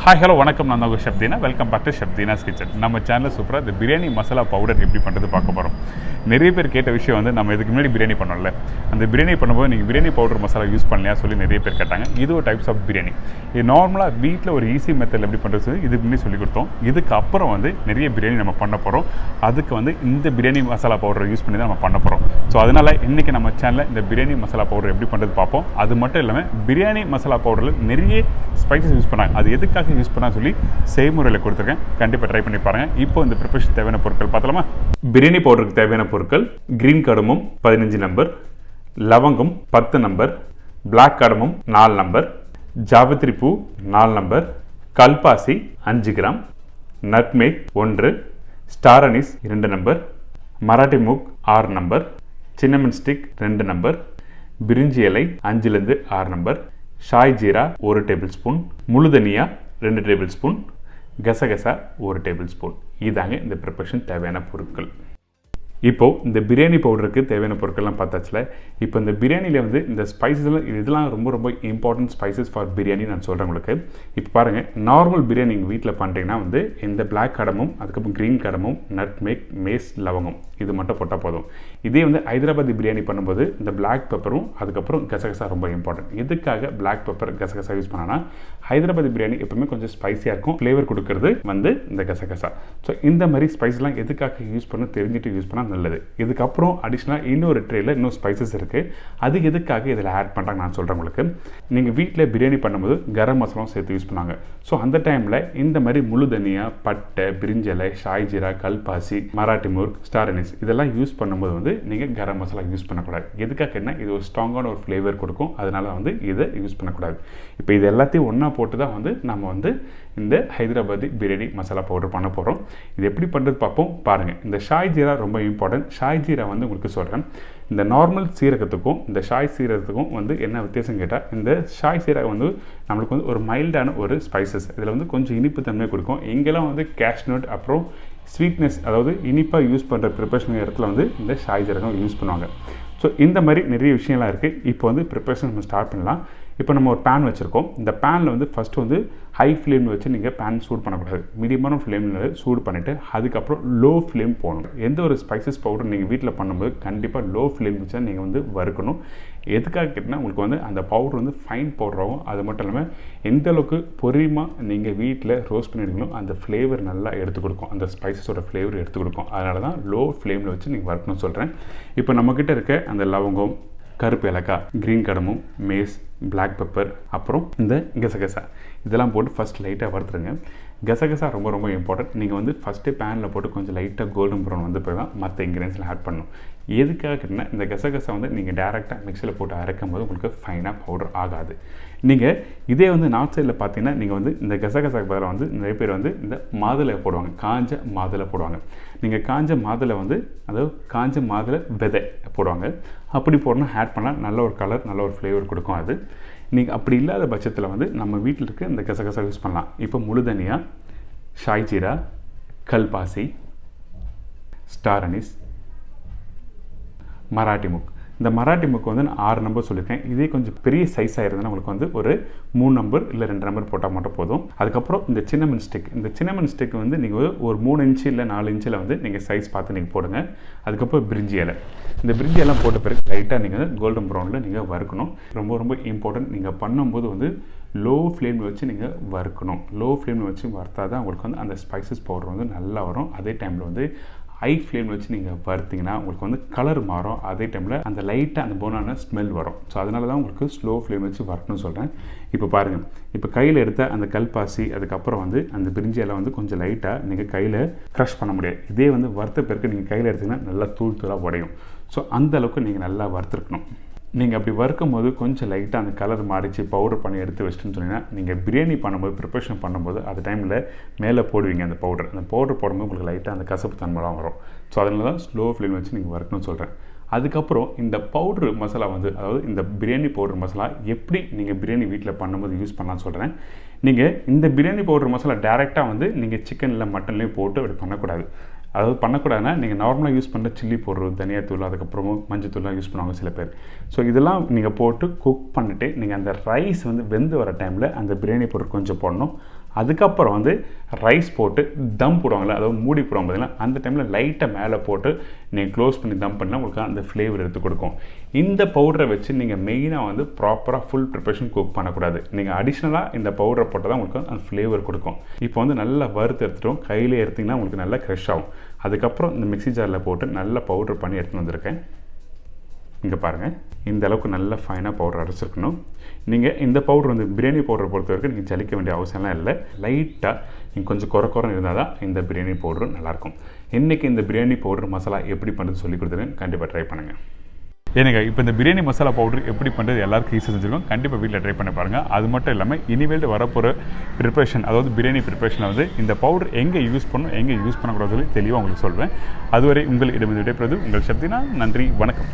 Hi hello வணக்கம். நான் தான் Shabdeena. Welcome back to Shabdeena's kitchen. நம்ம சேனலில் சூப்பராக இந்த பிரியாணி மசாலா பவுடர் எப்படி பண்ணுறது பார்க்க போகிறோம். நிறைய பேர் கேட்ட விஷயம் வந்து நம்ம இதுக்கு முன்னாடி பிரியாணி பண்ணோம்ல, அந்த பிரியாணி பண்ணும்போது நீங்கள் பிரியாணி பவுடர் மசாலா யூஸ் பண்ணலையா சொல்லி நிறைய பேர் கேட்டாங்க. இது ஒரு டைப்ஸ் ஆஃப் பிரியாணி. இது நார்மலாக வீட்டில் ஒரு ஈஸி மெத்தடில் எப்படி பண்ணுறது இதுக்கு முன்னாடி சொல்லி கொடுத்தோம். இதுக்கு அப்புறம் வந்து நிறைய பிரியாணி நம்ம பண்ண போகிறோம். அதுக்கு வந்து இந்த பிரியாணி மசாலா பவுடர் யூஸ் பண்ணி தான் நம்ம பண்ண போகிறோம். ஸோ அதனால் இன்றைக்கி நம்ம சேனலில் இந்த பிரியாணி மசாலா பவுடர் எப்படி பண்ணுறது பார்ப்போம். அது மட்டும் இல்லாமல் பிரியாணி மசாலா பவுடரில் நிறைய ஸ்பைசஸ் யூஸ் பண்ணாங்க. அது எதுக்காக யூஸ் பண்ணால் சொல்லி செய்முறையில் கொடுத்துருக்கேன். கண்டிப்பாக ட்ரை பண்ணி பாருங்கள். இப்போ இந்த ப்ரிப்பரேஷன் தேவையான பொருட்கள் பார்த்தலாமா? பிரியாணி பவுடருக்கு தேவையான பொருட்கள்: கிரீன் கருமம் 15 நம்பர், லவங்கம் 10 நம்பர், பிளாக் கருமம் 4 நம்பர், ஜாவித்ரி பூ 4 நம்பர், கல்பாசி 5 gram, nutmeg 1, star anise 2 number, மராட்டி மூக் 6 நம்பர், சின்னமன் ஸ்டிக் 2 நம்பர், பிரிஞ்சி இலை 5லேருந்து 6 நம்பர், ஷாய் ஜீரா 1 டேபிள் ஸ்பூன், முழு தனியா 2 டேபிள் ஸ்பூன், கசகசா 1 டேபிள் ஸ்பூன். இதாங்க இந்த ப்ரிப்பரேஷன் தேவையான பொருட்கள். இப்போது இந்த பிரியாணி பவுடருக்கு தேவையான பொருட்கள்லாம் பார்த்தாச்சுல. இப்போ இந்த பிரியாணியில் வந்து இந்த ஸ்பைசஸ்லாம் இதெல்லாம் ரொம்ப ரொம்ப இம்பார்ட்டன்ட் ஸ்பைசஸ் ஃபார் பிரியாணி நான் சொல்கிறேன் உங்களுக்கு. இப்போ பாருங்கள், நார்மல் பிரியாணி நீங்கள் வீட்டில் பண்ணுறீங்கன்னா வந்து இந்த பிளாக் கடமும் அதுக்கப்புறம் க்ரீன் கடமும் நட்மேக் மேஸ் லவங்கம் இது மட்டும் போட்டால் போதும். இதே வந்து ஹைதராபாதி பிரியாணி பண்ணும்போது இந்த பிளாக் பெப்பரும் அதுக்கப்புறம் கசகசா ரொம்ப இம்பார்ட்டன்ட். எதுக்காக பிளாக் பெப்பர் கசகசா யூஸ் பண்ணான்னா, ஹைதராபாதி பிரியாணி எப்பவுமே கொஞ்சம் ஸ்பைஸியாக இருக்கும். ஃப்ளேவர் கொடுக்கறது வந்து இந்த கசகசா. ஸோ இந்த மாதிரி ஸ்பைஸ்லாம் எதுக்காக யூஸ் பண்ண தெரிஞ்சுட்டு யூஸ் பண்ணால் நல்லது. இதுக்கப்புறம் அடிஷ்னலாக இன்னொரு ட்ரேயில் இன்னும் ஸ்பைசஸ் இருக்குது. அது எதுக்காக இதில் ஆட் பண்ணுறாங்க நான் சொல்கிறேன் உங்களுக்கு. நீங்கள் வீட்டில் பிரியாணி பண்ணும்போது கரம் மசாலாவும் சேர்த்து யூஸ் பண்ணாங்க. ஸோ அந்த டைமில் இந்த மாதிரி முழு தனியா, பட்டை, பிரிஞ்சலை, ஷாய் ஜீரா, கல்பாசி, மராட்டி மூர்க், ஸ்டார் அனீஸ் இதெல்லாம் யூஸ் பண்ணும்போது வந்து நீங்கள் கரம் மசாலா யூஸ் பண்ணக்கூடாது. எதுக்காகன்னா இது ஒரு ஸ்ட்ராங்கான ஒரு ஃப்ளேவர் கொடுக்கும். அதனால வந்து இதை யூஸ் பண்ணக்கூடாது. இப்போ இது எல்லாத்தையும் ஒன்றா போட்டு தான் வந்து நம்ம வந்து இந்த ஹைதராபாதி பிரியாணி மசாலா பவுடர் பண்ண போகிறோம். இது எப்படி பண்ணுறது பார்ப்போம். பாருங்கள், இந்த ஷாய் ஜீரா ரொம்ப இம்பார்ட்டன்ட். ஷாய் ஜீரா வந்து உங்களுக்கு சொல்கிறேன், இந்த நார்மல் சீரகத்துக்கும் இந்த ஷாய் சீரகத்துக்கும் வந்து என்ன வித்தியாசம் கேட்டால், இந்த ஷாய் சீரகம் வந்து நம்மளுக்கு வந்து ஒரு மைல்டான ஒரு ஸ்பைசஸ். இதில் வந்து கொஞ்சம் இனிப்பு தன்மை கொடுக்கும். இங்கெல்லாம் வந்து கேஷ்நட் அப்புறம் ஸ்வீட்னஸ், அதாவது இனிப்பாக யூஸ் பண்ணுற ப்ரிப்பரேஷன் இடத்துல வந்து இந்த ஷாய் ஜீரகம் யூஸ் பண்ணுவாங்க. ஸோ இந்த மாதிரி நிறைய விஷயம்லாம் இருக்குது. இப்போ வந்து ப்ரிப்பரேஷன் நம்ம ஸ்டார்ட் பண்ணலாம். இப்போ நம்ம ஒரு பேன் வச்சுருக்கோம். இந்த பேனில் வந்து ஃபஸ்ட்டு வந்து ஹை ஃப்ளேமில் வச்சு நீங்கள் பேன் சூடு பண்ணக்கூடாது. மீடியமான ஃப்ளேமில் சூடு பண்ணிவிட்டு அதுக்கப்புறம் லோ ஃப்ளேம் போகணும். எந்த ஒரு ஸ்பைசஸ் பவுடர் நீங்கள் வீட்டில் பண்ணும்போது கண்டிப்பாக லோ ஃப்ளேம் வச்சா நீங்கள் வந்து வறுக்கணும். எதுக்காக கேட்டிங்கன்னா, உங்களுக்கு வந்து அந்த பவுடர் வந்து ஃபைன் பவுடராகும். அது மட்டும் இல்லாமல் எந்த அளவுக்கு பொறுமையாக நீங்கள் வீட்டில் ரோஸ்ட் பண்ணிடுங்களோ அந்த ஃப்ளேவர் நல்லா எடுத்து கொடுக்கும். அந்த ஸ்பைசஸோட ஃப்ளேவர் எடுத்து கொடுக்கும். அதனால தான் லோ ஃப்ளேமில் வச்சு நீங்கள் வறுக்கணும்னு சொல்கிறேன். இப்போ நம்மக்கிட்ட இருக்க அந்த லவங்கம், கருப்பு ஏலக்காய், க்ரீன் கடமும், மேஸ், பிளாக் பெப்பர், அப்புறம் இந்த கசகசா இதெல்லாம் போட்டு ஃபஸ்ட் லைட்டாக வறுத்துருங்க. கசகசா ரொம்ப ரொம்ப இம்பார்ட்டன்ட். நீங்கள் வந்து ஃபஸ்ட்டு பேனில் போட்டு கொஞ்சம் லைட்டாக கோல்டன் ப்ரௌன் வந்து போய் தான் மற்ற இன்க்ரீடியன்ஸ்லாம் ஆட் பண்ணணும். எதுக்காக கேட்டிங்கன்னா, இந்த கசகசா வந்து நீங்கள் டேரெக்டாக மிக்சியில் போட்டு அரைக்கும் போது உங்களுக்கு ஃபைனாக பவுடர் ஆகாது. நீங்கள் இதே வந்து நார்த் சைடில் பார்த்தீங்கன்னா, நீங்கள் வந்து இந்த கசகசாக்கு பதிலாக வந்து நிறைய பேர் வந்து இந்த மாதுளை போடுவாங்க, காஞ்ச மாதுளை போடுவாங்க. நீங்கள் காஞ்ச மாதுளை வந்து, அதாவது காஞ்ச மாதுளை விதை போடுவாங்க. அப்படி போடணும் ஆட் பண்ணால் நல்ல ஒரு கலர், நல்ல ஒரு ஃப்ளேவர் கொடுக்கும். அது நீங்கள் அப்படி இல்லாத பட்சத்தில் வந்து நம்ம வீட்டில் இருக்க இந்த கசகசா யூஸ் பண்ணலாம். இப்போ முழு தனியா, ஷாய் ஜீரா, கல்பாசி, ஸ்டார் அனீஸ், மராட்டி மூக். இந்த மராட்டி மூக்கு வந்து நான் 6 நம்பர் சொல்லியிருக்கேன். இதே கொஞ்சம் பெரிய சைஸாக இருந்ததுன்னா உங்களுக்கு வந்து ஒரு 3 நம்பர் இல்லை 2 நம்பர் போட்டால் மட்டும் போதும். அதுக்கப்புறம் இந்த சின்னமன் ஸ்டிக். இந்த சின்னமன் ஸ்டிக் வந்து நீங்கள் ஒரு 3 இன்ச்சு இல்லை 4 இன்ச்சில் வந்து நீங்கள் சைஸ் பார்த்து நீங்கள் போடுங்க. அதுக்கப்புறம் பிரிஞ்சி இலை. இந்த பிரிஞ்சி எல்லாம் போட்ட பிறகு லைட்டாக நீங்கள் கோல்டன் ப்ரௌனில் நீங்கள் வறுக்கணும். ரொம்ப ரொம்ப இம்பார்ட்டன்ட். நீங்கள் பண்ணும்போது வந்து லோ ஃப்ளேமில் வச்சு நீங்கள் வறுக்கணும். லோ ஃப்ளேமில் வச்சு வறுத்தா தான் உங்களுக்கு வந்து அந்த ஸ்பைசஸ் பவுடர் வந்து நல்லா வரும். அதே டைமில் வந்து ஹை ஃப்ளேமில் வச்சு நீங்கள் வறுத்திங்கன்னா உங்களுக்கு வந்து கலர் மாறும். அதே டைமில் அந்த லைட்டாக அந்த போனான ஸ்மெல் வரும். ஸோ அதனால தான் உங்களுக்கு ஸ்லோ ஃப்ளேம் வச்சு வறுக்கணும்னு சொல்கிறேன். இப்போ பாருங்கள், இப்போ கையில் எடுத்த அந்த கல்பாசி அதுக்கப்புறம் வந்து அந்த பிரிஞ்சியெல்லாம் வந்து கொஞ்சம் லைட்டாக நீங்கள் கையில் க்ரஷ் பண்ண முடியாது. இதே வந்து வறுத்த பிறகு நீங்கள் கையில் எடுத்திங்கன்னா நல்லா தூள் தூளாக உடையும். ஸோ அந்த அளவுக்கு நீங்கள் நல்லா வறுத்துருக்கணும். நீங்கள் அப்படி வறுக்கும் போது கொஞ்சம் லைட்டாக அந்த கலர் மாறிச்சு பவுடர் பண்ணி எடுத்து வச்சுட்டுன்னு சொன்னீங்கன்னா, நீங்கள் பிரியாணி பண்ணும்போது ப்ரிப்பரேஷன் பண்ணும்போது அந்த டைமில் மேலே போடுவீங்க அந்த பவுடர். அந்த பவுடர் போடும்போது உங்களுக்கு லைட்டாக அந்த கசப்பு தன்மைலாம் வரும். ஸோ அதனால தான் ஸ்லோ ஃப்ளேம் வச்சு நீங்கள் வறுக்கணும்னு சொல்கிறேன். அதுக்கப்புறம் இந்த பவுட்ரு மசாலா வந்து, அதாவது இந்த பிரியாணி பவுடர் மசாலா எப்படி நீங்கள் பிரியாணி வீட்டில் பண்ணும்போது யூஸ் பண்ணலாம்னு சொல்கிறேன். நீங்கள் இந்த பிரியாணி பவுடர் மசாலா டேரெக்டாக வந்து நீங்கள் சிக்கனில் மட்டன்லேயும் போட்டு அப்படி பண்ணக்கூடாது. அதாவது பண்ணக்கூடாதுன்னா, நீங்கள் நார்மலாக யூஸ் பண்ணுற சில்லி பவுடர், தனியாத்தூள், அதுக்கப்புறமும் மஞ்சத்தூள்லாம் யூஸ் பண்ணுவாங்க சில பேர். ஸோ இதெல்லாம் நீங்கள் போட்டு குக் பண்ணிவிட்டு நீங்கள் அந்த ரைஸ் வந்து வெந்து வர டைமில் அந்த பிரியாணி பவுடர் கொஞ்சம் போடணும். அதுக்கப்புறம் வந்து ரைஸ் போட்டு தம் போடுவாங்களே, அதாவது மூடி போடுவாங்க பார்த்தீங்கன்னா, அந்த டைமில் லைட்டாக மேலே போட்டு நீங்கள் க்ளோஸ் பண்ணி தம் பண்ணால் உங்களுக்கு அந்த ஃப்ளேவர் எடுத்து கொடுக்கும். இந்த பவுடரை வச்சு நீங்கள் மெயினாக வந்து ப்ராப்பராக ஃபுல் ப்ரிப்பரேஷன் குக் பண்ணக்கூடாது. நீங்கள் அடிஷ்னலாக இந்த பவுடரை போட்டால் தான் உங்களுக்கு அந்த ஃப்ளேவர் கொடுக்கும். இப்போ வந்து நல்லா வறுத்து எடுத்துட்டோம், கையிலே எடுத்திங்கன்னா உங்களுக்கு நல்லா க்ரஷ் ஆகும். அதுக்கப்புறம் இந்த மிக்ஸி ஜாரில் போட்டு நல்லா பவுடர் பண்ணி எடுத்துகிட்டு வந்திருக்கேன். இங்கே பாருங்கள், இந்த அளவுக்கு நல்லா ஃபைனாக பவுடர் அரைச்சிருக்கணும். நீங்கள் இந்த பவுடர் வந்து பிரியாணி பவுடரை பொறுத்த வரைக்கும் நீங்கள் ஜலிக்க வேண்டிய அவசியம்லாம் இல்லை. லைட்டாக நீங்கள் கொஞ்சம் குறை இருந்தால் தான் இந்த பிரியாணி பவுடர் நல்லாயிருக்கும். இன்றைக்கி இந்த பிரியாணி பவுடர் மசாலா எப்படி பண்ணுறது சொல்லி கொடுத்துருக்கேன், கண்டிப்பாக ட்ரை பண்ணுங்கள். ஏனுங்க இப்போ இந்த பிரியாணி மசாலா பவுடர் எப்படி பண்ணுறது எல்லாருக்கும் ஈஸியாக செஞ்சுருக்கோம். கண்டிப்பாக வீட்டில் ட்ரை பண்ணி பாருங்கள். அது மட்டும் இல்லாமல் இனிமேல் வரப்போகிற ப்ரிப்ரேஷன், அதாவது பிரியாணி ப்ரிப்ரேஷனில் வந்து இந்த பவுடர் எங்கே யூஸ் பண்ணணும் எங்கே யூஸ் பண்ணக்கூடாது சொல்லி தெளிவாக உங்களுக்கு சொல்வேன். அதுவரை உங்கள் இடமிருந்து விடைபெறுவது உங்கள் சப்தினா. நன்றி, வணக்கம்.